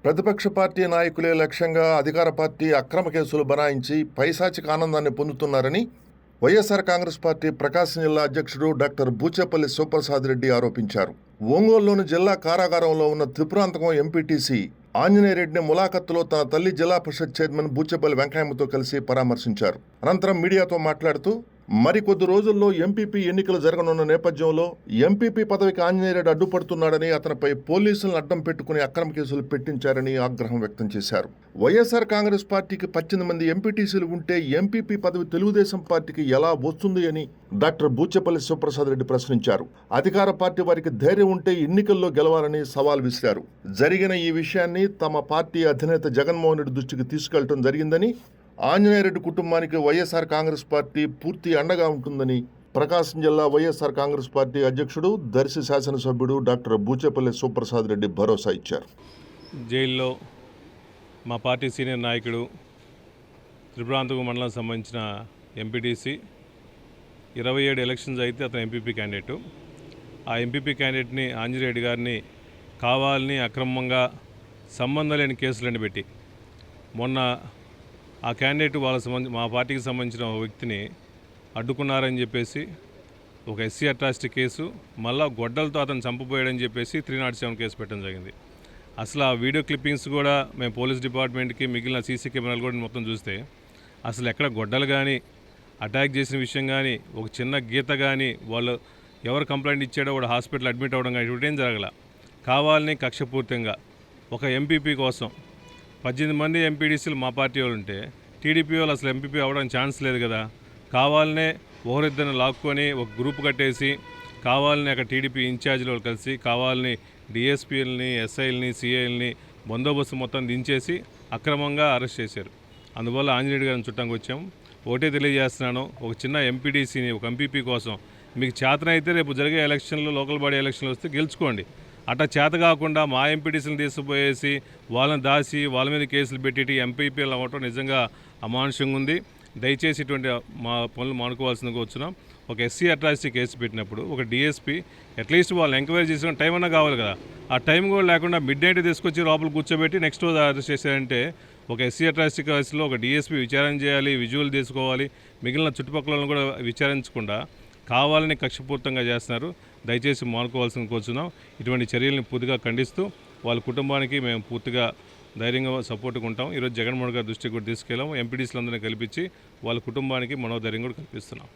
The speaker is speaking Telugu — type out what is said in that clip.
ప్రతిపక్ష పార్టీ నాయకులే లక్ష్యంగా అధికార పార్టీ అక్రమ కేసులు బనాయించి పైశాచిక ఆనందాన్ని పొందుతున్నారని వైఎస్ఆర్ కాంగ్రెస్ పార్టీ ప్రకాశం జిల్లా అధ్యక్షుడు డాక్టర్ బూచేపల్లి శివప్రసాద్ రెడ్డి ఆరోపించారు. ఒంగోలులోని జిల్లా కారాగారంలో ఉన్న త్రిపురాంతకం ఎంపీటీసీ ఆంజనేయరెడ్డిని ములాఖత్తులో తన తల్లి జిల్లా పరిషత్ చైర్మన్ బూచేపల్లి వెంకయ్యమ్మతో కలిసి పరామర్శించారు. అనంతరం మీడియాతో మాట్లాడుతూ మరికొద్ది రోజుల్లో ఎంపీపీ ఎన్నికలు జరగనున్న నేపథ్యంలో ఎంపీపీ పదవికి ఆంజనేయరెడ్డి అడ్డుపడుతున్నాడని, అతనిపై పోలీసులను అడ్డం పెట్టుకుని అక్రమ కేసులు పెట్టించారని ఆగ్రహం వ్యక్తం చేశారు. వైఎస్ఆర్ కాంగ్రెస్ పార్టీకి 18 మంది ఎంపీటీసీలు ఉంటే ఎంపీపీ పదవి తెలుగుదేశం పార్టీకి ఎలా వస్తుంది అని డాక్టర్ బూచేపల్లి శివప్రసాద్ రెడ్డి ప్రశ్నించారు. అధికార పార్టీ వారికి ధైర్యం ఉంటే ఎన్నికల్లో గెలవాలని సవాల్ విసిరారు. జరిగిన ఈ విషయాన్ని తమ పార్టీ అధినేత జగన్మోహన్ రెడ్డి దృష్టికి తీసుకెళ్లడం జరిగిందని, ఆంజనేయరెడ్డి కుటుంబానికి వైఎస్ఆర్ కాంగ్రెస్ పార్టీ పూర్తి అండగా ఉంటుందని ప్రకాశం జిల్లా వైఎస్ఆర్ కాంగ్రెస్ పార్టీ అధ్యక్షుడు, దర్శి శాసనసభ్యుడు డాక్టర్ బూచేపల్లి శివప్రసాద్ రెడ్డి భరోసా ఇచ్చారు. జైల్లో మా పార్టీ సీనియర్ నాయకుడు, త్రిపురాంతకం మండలం సంబంధించిన ఎంపీటీసీ 27 ఎలక్షన్స్ అయితే అతను ఎంపీపీ క్యాండిడేటు. ఆ ఎంపీపీ క్యాండిడేట్ని ఆంజనేయరెడ్డి గారిని కావాలని అక్రమంగా సంబంధం లేని కేసులను పెట్టి మొన్న ఆ క్యాండిడేట్ మా పార్టీకి సంబంధించిన ఒక వ్యక్తిని అడ్డుకున్నారని చెప్పేసి ఒక ఎస్సీ అట్రాసిటీ కేసు, మళ్ళా గొడ్డలతో అతను చంపబోయాడని చెప్పేసి 307 కేసు పెట్టడం జరిగింది. అసలు ఆ వీడియో క్లిప్పింగ్స్ కూడా మేము పోలీస్ డిపార్ట్మెంట్కి మిగిలిన సీసీ కెమెరాలు కూడా మొత్తం చూస్తే అసలు ఎక్కడ గొడ్డలు కానీ, అటాక్ చేసిన విషయం కానీ, ఒక చిన్న గీత కానీ, వాళ్ళు ఎవరు కంప్లైంట్ ఇచ్చాడో వాడు హాస్పిటల్ అడ్మిట్ అవ్వడం కానీ ఇటువంటిేం జరగల. కావాలని కక్షపూర్తంగా ఒక ఎంపీపీ కోసం 18 మంది ఎంపీడీసీలు మా పార్టీ వాళ్ళు ఉంటే టీడీపీ వాళ్ళు అసలు ఎంపీపీ అవ్వడానికి ఛాన్స్ లేదు కదా. కావాలనే ఒకరిద్దరిని లాక్కొని ఒక గ్రూప్ కట్టేసి కావాలని అక్కడ టీడీపీ ఇన్ఛార్జీలు కలిసి కావాలని డిఎస్పీలని, ఎస్ఐల్ని, సిఐల్ని బందోబస్తు మొత్తం దించేసి అక్రమంగా అరెస్ట్ చేశారు. అందువల్ల ఆంజనేయుడు గారిని చుట్టానికి వచ్చాము. ఒకటే తెలియజేస్తున్నాను, ఒక చిన్న ఎంపీడీసీని, ఒక ఎంపీపీ కోసం మీకు చేతనైతే రేపు జరిగే ఎలక్షన్లో, లోకల్ బాడీ ఎలక్షన్లు వస్తే గెలుచుకోండి. అట్లా చేత కాకుండా మా ఎంపీటీసీని తీసుకుపోయేసి వాళ్ళని దాచి వాళ్ళ మీద కేసులు పెట్టి ఎంపీపీలు అవ్వటం నిజంగా అమానుషంగా ఉంది. దయచేసి ఇటువంటి మా పనులు మానుకోవాల్సిందిగా వచ్చినాం. ఒక ఎస్సీ అట్రాసిటీ కేసు పెట్టినప్పుడు ఒక డిఎస్పీ అట్లీస్ట్ వాళ్ళు ఎంక్వైరీ చేసుకుని టైం అన్నా కావాలి కదా. ఆ టైం కూడా లేకుండా మిడ్ నైట్ తీసుకొచ్చి లోపల కూర్చోబెట్టి నెక్స్ట్ రోజు అరెస్ట్ చేశారంటే ఒక ఎస్సీ అట్రాసిటీ కేసులో ఒక డిఎస్పీ విచారణ చేయాలి, విజువల్ తీసుకోవాలి, మిగిలిన చుట్టుపక్కల కూడా విచారించకుండా కావాలని కక్షపూర్తంగా చేస్తున్నారు. దయచేసి మానుకోవాల్సిన కోరుచున్నాం. ఇటువంటి చర్యలను పూర్తిగా ఖండిస్తూ వాళ్ళ కుటుంబానికి మేము పూర్తిగా ధైర్యంగా సపోర్ట్గా ఉంటాం. ఈరోజు జగన్మోహన్ గారి దృష్టికి కూడా తీసుకెళ్ళాం. ఎంపీడీసీలందరినీ కల్పించి వాళ్ళ కుటుంబానికి మనోధైర్యం కూడా కల్పిస్తున్నాం.